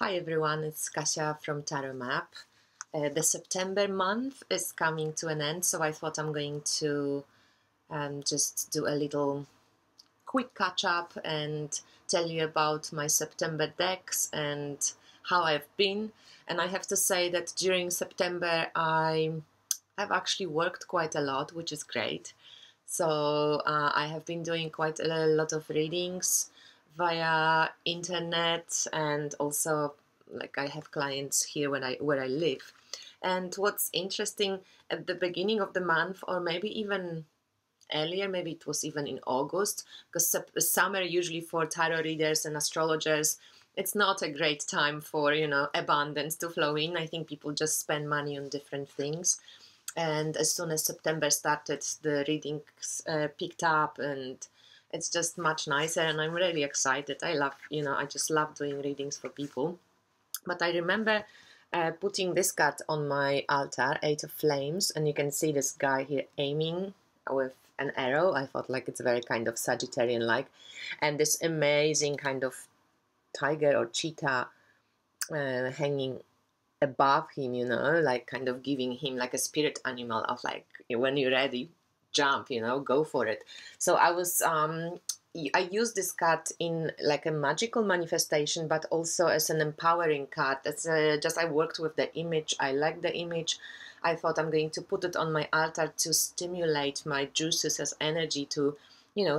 Hi everyone, it's Kasia from Tarot Map. The September month is coming to an end, so I thought I'm going to just do a little quick catch-up and tell you about my September decks and how I've been. And I have to say that during September I have actually worked quite a lot, which is great. So I have been doing quite a lot of readings via internet, and also like I have clients here where I live. And what's interesting, at the beginning of the month, or maybe even earlier, maybe it was even in August, because summer usually for tarot readers and astrologers, it's not a great time for, abundance to flow in. I think people just spend money on different things. And as soon as September started, the readings picked up, and it's just much nicer, and I'm really excited. I just love doing readings for people. But I remember putting this card on my altar, Eight of Flames, and you can see this guy here aiming with an arrow. I thought like it's very kind of Sagittarian-like, and this amazing kind of tiger or cheetah hanging above him, like kind of giving him like a spirit animal of like, when you're ready, jump, go for it. So I used this card in like a magical manifestation, but also as an empowering card. That's I worked with the image. I like the image. I thought I'm going to put it on my altar to stimulate my juices as energy to,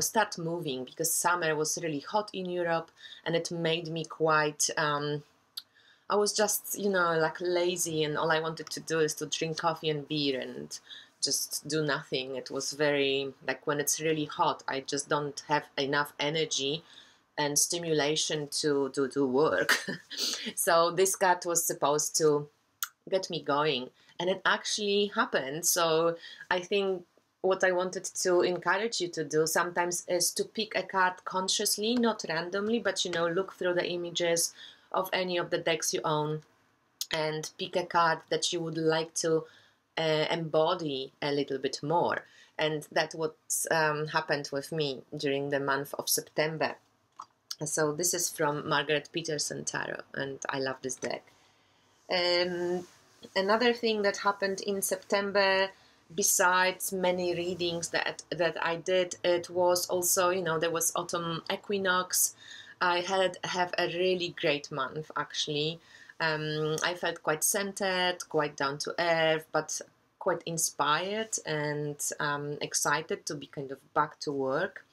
start moving, because summer was really hot in Europe, and it made me quite I was just, like lazy, and all I wanted to do is to drink coffee and beer and just do nothing. It was very, like when it's really hot, I just don't have enough energy and stimulation to do work. So this card was supposed to get me going, and it actually happened. So I think what I wanted to encourage you to do sometimes is to pick a card consciously, not randomly, but look through the images of any of the decks you own and pick a card that you would like to embody a little bit more. And that's what happened with me during the month of September. So this is from Margaret Peterson Tarot, and I love this deck. Another thing that happened in September, besides many readings that I did, it was also, there was autumn equinox. I have a really great month, actually. I felt quite centered, quite down to earth, but quite inspired and excited to be kind of back to work.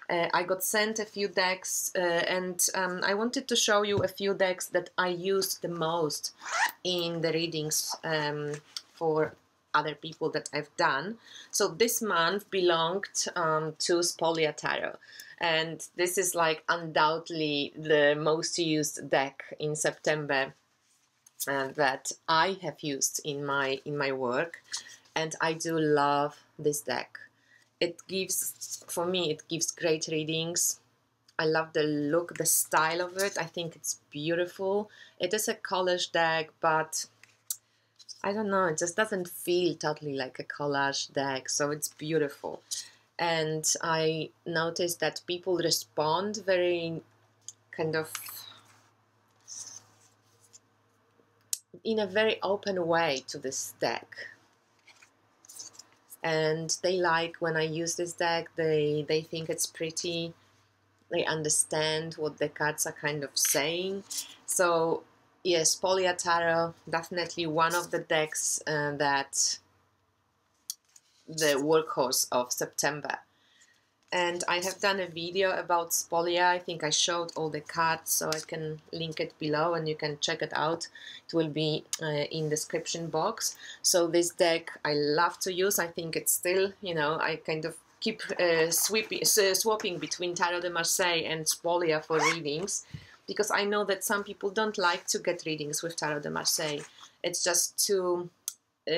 I got sent a few decks, and I wanted to show you a few decks that I used the most in the readings for other people that I've done. So this month belonged to Spolia Tarot. And this is like undoubtedly the most used deck in September that I have used in my work, and I do love this deck. For me, it gives great readings. I love the look, the style of it. I think it's beautiful. It is a collage deck, but I don't know, it just doesn't feel totally like a collage deck, so it's beautiful. And I noticed that people respond very kind of in a very open way to this deck. And they like when I use this deck, they think it's pretty, they understand what the cards are kind of saying. So yes, Spolia Tarot, definitely one of the decks that the workhorse of September. And I have done a video about Spolia. I think I showed all the cards, so I can link it below and you can check it out. It will be in the description box. So this deck I love to use. I think it's still, I kind of keep swapping between Tarot de Marseille and Spolia for readings, because I know that some people don't like to get readings with Tarot de Marseille. It's just too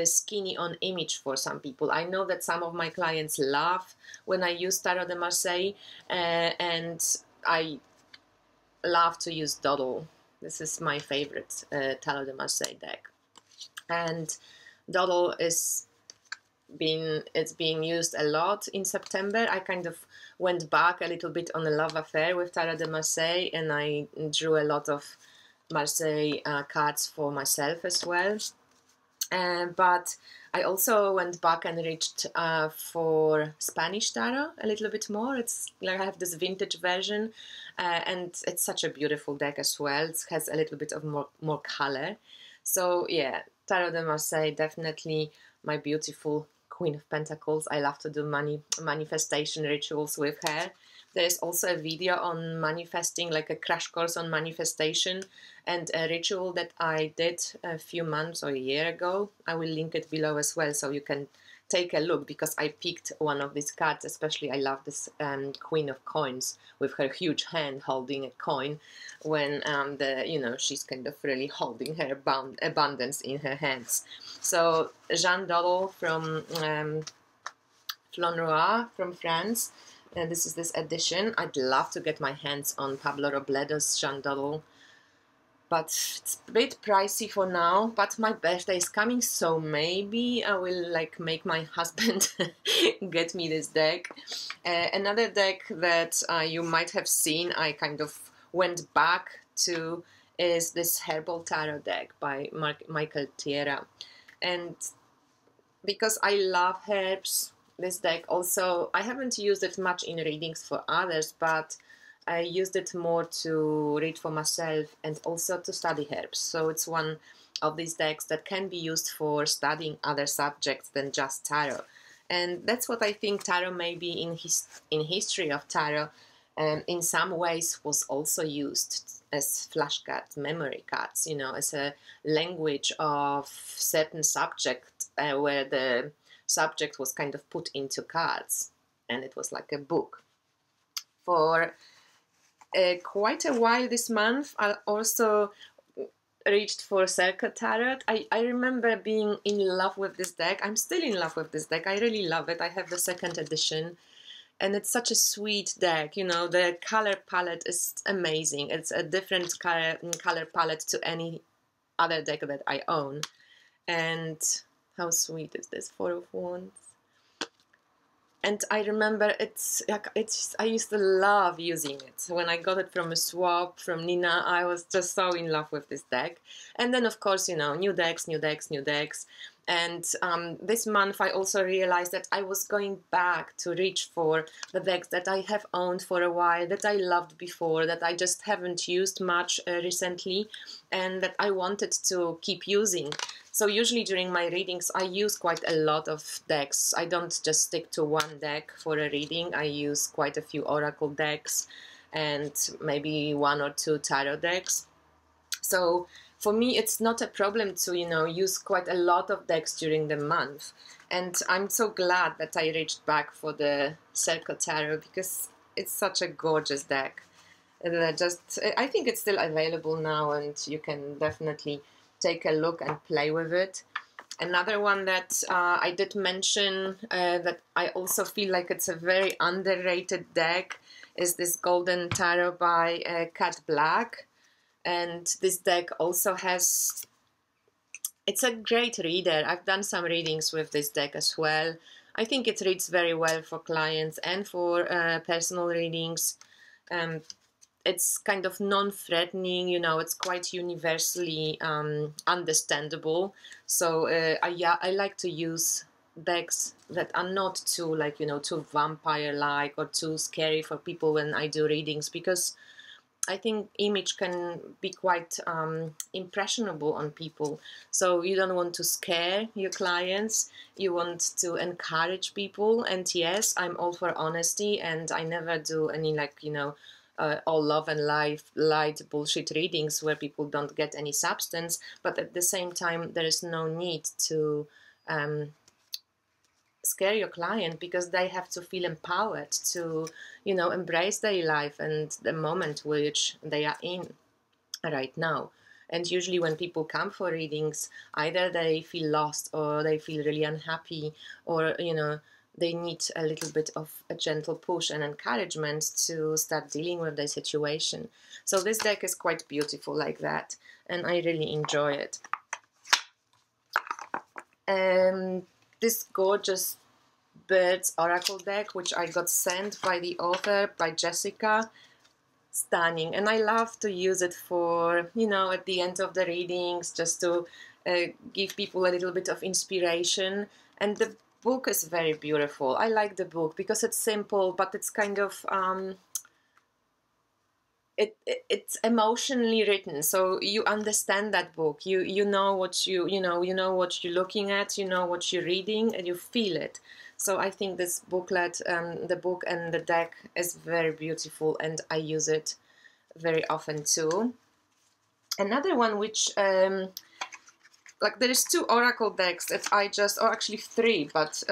skinny on image for some people. I know that some of my clients love when I use Tarot de Marseille, and I love to use Doddle. This is my favorite Tarot de Marseille deck, and Doddle is being used a lot in September. I kind of went back a little bit on a love affair with Tarot de Marseille, and I drew a lot of Marseille cards for myself as well. But I also went back and reached for Spanish tarot a little bit more. It's like I have this vintage version, and it's such a beautiful deck as well. It has a little bit of more color. So yeah, Tarot de Marseille, definitely my beautiful Queen of Pentacles. I love to do manifestation rituals with her. There's also a video on manifesting, like a crash course on manifestation, and a ritual that I did a few months or a year ago. I will link it below as well, so you can take a look, because I picked one of these cards. Especially I love this Queen of Coins with her huge hand holding a coin, when she's kind of really holding her abundance in her hands. So Jeanne Dodal from Flonroy from France. And this is this edition. I'd love to get my hands on Pablo Robledo's Jeanne Dodal, but it's a bit pricey for now. But my birthday is coming, so maybe I will make my husband get me this deck. Another deck that you might have seen, I kind of went back to, is this Herbal Tarot deck by Michael Tierra. And because I love herbs, this deck also, I haven't used it much in readings for others, but I used it more to read for myself and also to study herbs. So it's one of these decks that can be used for studying other subjects than just tarot. And that's what I think tarot maybe in history of tarot, in some ways was also used as flashcards, memory cards, as a language of certain subject, where the subject was kind of put into cards, and it was like a book. For quite a while this month, I also reached for Secretariat. I remember being in love with this deck. I'm still in love with this deck. I really love it. I have the second edition, and it's such a sweet deck. The color palette is amazing. It's a different color palette to any other deck that I own. And how sweet is this? Four of Wands. And I remember I used to love using it. When I got it from a swap from Nina, I was just so in love with this deck. And then, of course, new decks. And this month I also realized that I was going back to reach for the decks that I have owned for a while, that I loved before, that I just haven't used much recently, and that I wanted to keep using. So usually during my readings I use quite a lot of decks. I don't just stick to one deck for a reading. I use quite a few oracle decks and maybe one or two tarot decks. So for me it's not a problem to use quite a lot of decks during the month. And I'm so glad that I reached back for the Secretariat, because it's such a gorgeous deck. And I think it's still available now, and you can definitely take a look and play with it. Another one that I did mention that I also feel like it's a very underrated deck is this Golden Tarot by Cat Black. And this deck also it's a great reader. I've done some readings with this deck as well. I think it reads very well for clients and for personal readings. It's kind of non-threatening, it's quite universally understandable. So I like to use decks that are not too too vampire-like or too scary for people when I do readings, because I think image can be quite impressionable on people. So you don't want to scare your clients, you want to encourage people. And yes, I'm all for honesty, and I never do any all love and light bullshit readings where people don't get any substance. But at the same time, there is no need to scare your client, because they have to feel empowered to embrace their life and the moment which they are in right now. And usually when people come for readings, either they feel lost, or they feel really unhappy, or they need a little bit of a gentle push and encouragement to start dealing with the situation. So this deck is quite beautiful like that, and I really enjoy it. This gorgeous Birds Oracle deck, which I got sent by the author, by Jessica. stunning, and I love to use it for, you know, at the end of the readings, just to give people a little bit of inspiration. And the book is very beautiful. I like the book because it's simple, but it's kind of it's emotionally written, so you understand that book. You know what you know what you're looking at, you know what you're reading, and you feel it. So I think this booklet, the book and the deck, is very beautiful, and I use it very often too. Another one which like there's two oracle decks that I just, or actually three, but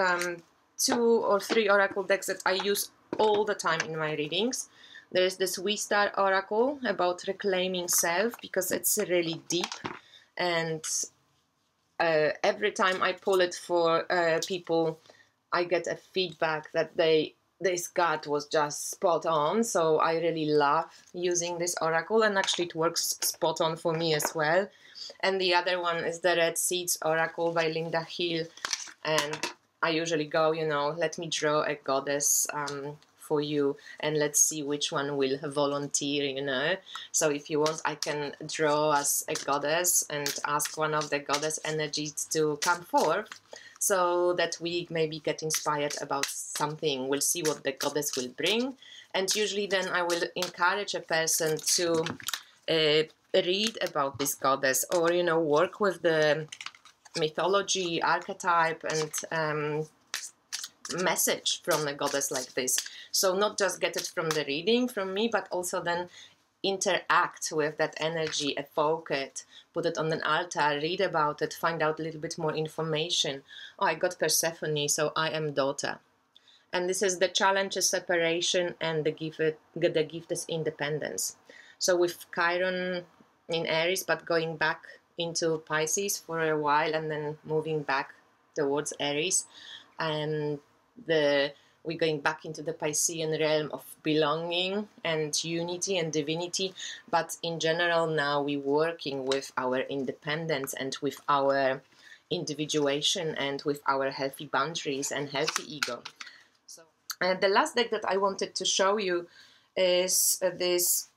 2 or 3 oracle decks that I use all the time in my readings. There's this We-Star Oracle about reclaiming self, because it's really deep, and every time I pull it for people, I get a feedback that this card was just spot on. So I really love using this oracle, and actually it works spot on for me as well. And the other one is the Red Seeds Oracle by Linda Hill, and I usually go, you know, let me draw a goddess for you, and let's see which one will volunteer, you know. So if you want, I can draw as a goddess and ask one of the goddess energies to come forth, so that we maybe get inspired about something. We'll see what the goddess will bring, and usually then I will encourage a person to read about this goddess, or, you know, work with the mythology, archetype, and message from a goddess like this. So not just get it from the reading from me, but also then interact with that energy, evoke it, put it on an altar, read about it, find out a little bit more information. Oh, I got Persephone, so I am daughter. And this is the challenge is separation, and the gift is independence. So with Chiron in Aries, but going back into Pisces for a while, and then moving back towards Aries, and we're going back into the Piscean realm of belonging and unity and divinity. But in general, now we're working with our independence and with our individuation and with our healthy boundaries and healthy ego. So the last deck that I wanted to show you is this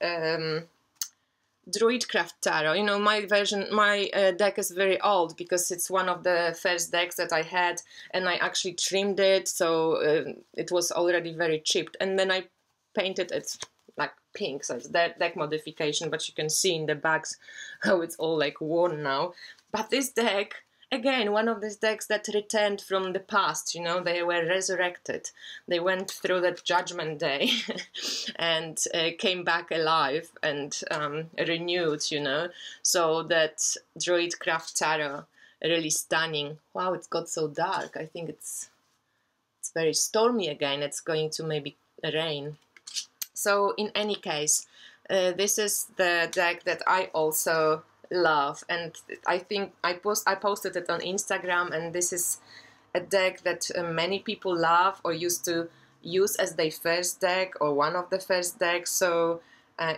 Druid Crafts Tarot. You know, my deck is very old, because it's one of the first decks that I had, and I actually trimmed it, so it was already very chipped, and then I painted it like pink, so it's that deck modification, but you can see in the bags how it's all like worn now. But this deck, again, one of these decks that returned from the past, you know, they were resurrected. They went through that judgment day and came back alive and renewed, you know. So that Druid Crafts Tarot, really stunning. Wow, it's got so dark. I think it's very stormy again. It's going to maybe rain. So in any case, this is the deck that I also love, and I think I posted it on Instagram, and this is a deck that many people love or used to use as their first deck or one of the first decks. So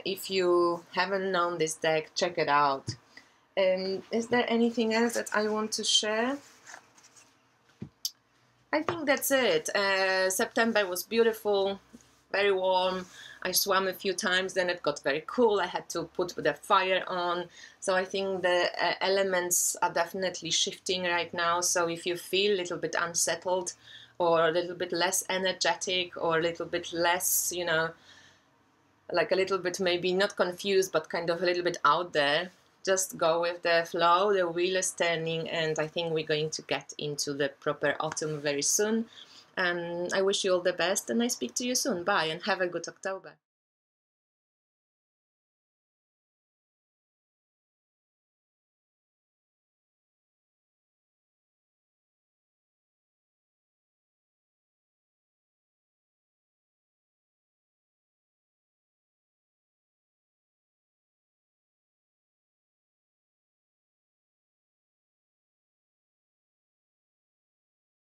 if you haven't known this deck, check it out. Is there anything else that I want to share? I think that's it. September was beautiful, very warm. I swam a few times, then it got very cool. I had to put the fire on. So I think the elements are definitely shifting right now. So if you feel a little bit unsettled, or a little bit less energetic, or a little bit less, you know, like a little bit maybe not confused, but kind of a little bit out there, just go with the flow. The wheel is turning, and I think we're going to get into the proper autumn very soon. I wish you all the best, and I speak to you soon. Bye, and have a good October.